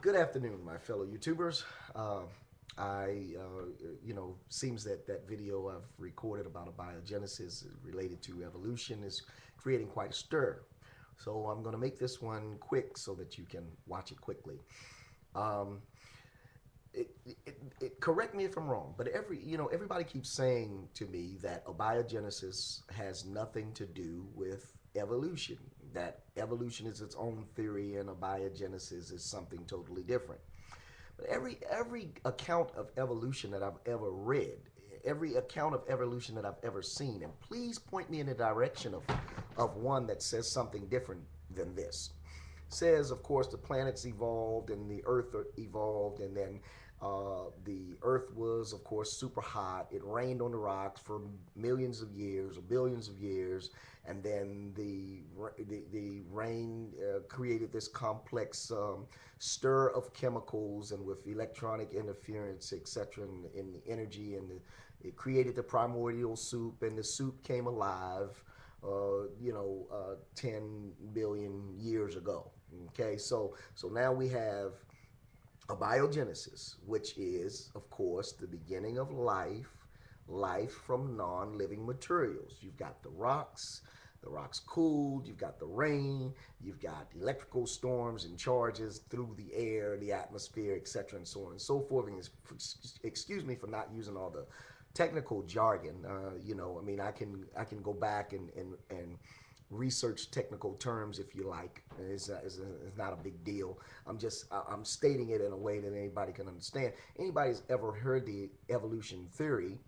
Good afternoon, my fellow YouTubers. Seems that that video I've recorded about abiogenesis related to evolution is creating quite a stir. So I'm going to make this one quick so that you can watch it quickly. Um, Correct me if I'm wrong, but everybody keeps saying to me that abiogenesis has nothing to do with evolution. That evolution is its own theory, and abiogenesis is something totally different. But every account of evolution that I've ever read, every account of evolution that I've ever seen, and please point me in the direction of one that says something different than this. Says, of course, the planets evolved and the Earth evolved, and then the Earth was, of course, super hot. It rained on the rocks for millions of years or billions of years, and then the rain created this complex stir of chemicals, and with electronic interference, etc., in the energy, and it created the primordial soup, and the soup came alive. 10 billion years ago. Okay, so now we have abiogenesis, which is, of course, the beginning of life from non-living materials. You've got the rocks cooled, you've got the rain, you've got electrical storms and charges through the air, the atmosphere, etc., and so on and so forth. And excuse me for not using all the technical jargon. I can go back and research technical terms if you like. It's not a big deal. I'm stating it in a way that anybody can understand. Anybody who's ever heard the evolution theory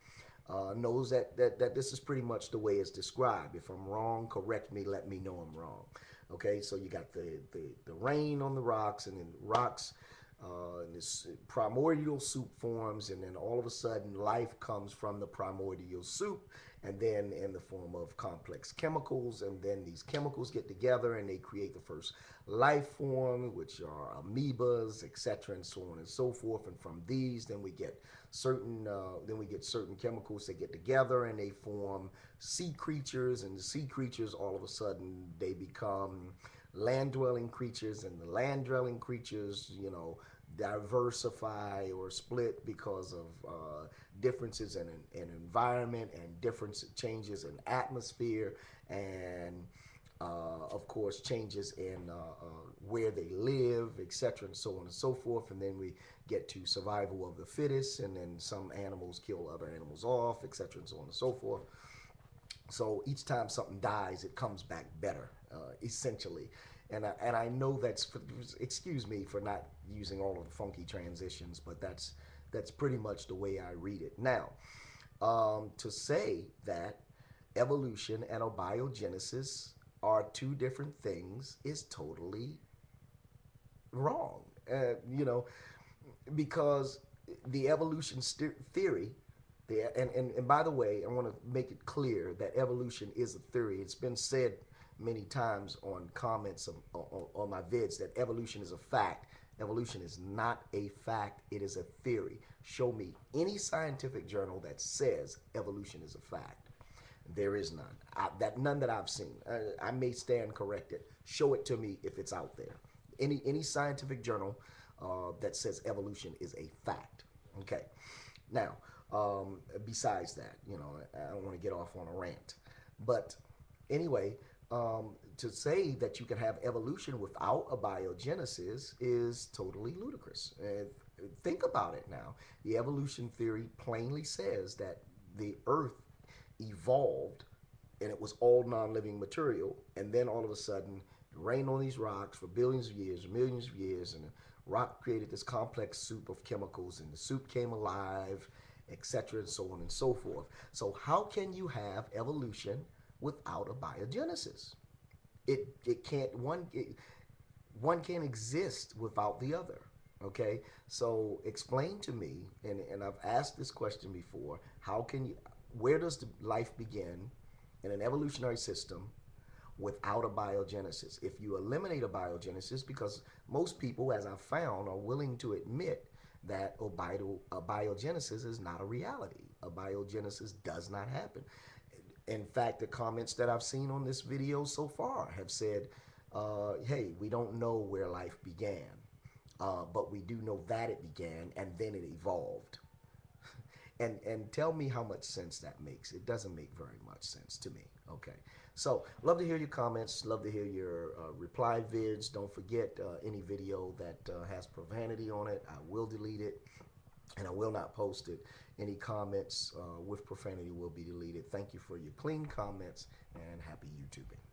knows that this is pretty much the way it's described. If I'm wrong, correct me, let me know I'm wrong. Okay, so you got the rain on the rocks, and then rocks and this primordial soup forms, and then all of a sudden life comes from the primordial soup, and then in the form of complex chemicals, and then these chemicals get together and they create the first life form, which are amoebas, etc., and so on and so forth. And from these, then we get certain chemicals that get together and they form sea creatures, and the sea creatures all of a sudden they become land-dwelling creatures, and the land-dwelling creatures, diversify or split because of differences in environment, and different changes in atmosphere, and of course changes in where they live, etc., and so on and so forth. And then we get to survival of the fittest, and then some animals kill other animals off, etc., and so on and so forth. So each time something dies, it comes back better, essentially. And I know excuse me for not using all of the funky transitions, but that's pretty much the way I read it. Now, to say that evolution and abiogenesis are two different things is totally wrong. Because the evolution theory, and by the way, I want to make it clear that evolution is a theory. It's been said many times on comments on my vids that evolution is a fact. Evolution is not a fact. It is a theory. Show me any scientific journal that says evolution is a fact. There is none. None that I've seen. I may stand corrected. Show it to me if it's out there. Any scientific journal that says evolution is a fact. Okay. Now, besides that, I don't want to get off on a rant, but anyway, to say that you can have evolution without abiogenesis is totally ludicrous. Think about it now. The evolution theory plainly says that the Earth evolved and it was all non-living material, and then all of a sudden it rained on these rocks for billions of years, millions of years, and the rock created this complex soup of chemicals, and the soup came alive, etc., and so on and so forth. So how can you have evolution without abiogenesis? It can't one can't exist without the other. Okay, so explain to me, and I've asked this question before. Where does the life begin in an evolutionary system without abiogenesis? If you eliminate abiogenesis, because most people, as I've found, are willing to admit that abiogenesis is not a reality. Abiogenesis does not happen. In fact, the comments that I've seen on this video so far have said, hey, we don't know where life began. but we do know that it began and then it evolved. And tell me how much sense that makes. It doesn't make very much sense to me. Okay. So love to hear your comments. Love to hear your reply vids. Don't forget any video that has profanity on it, I will delete it and I will not post it. Any comments with profanity will be deleted. Thank you for your clean comments and happy YouTubing.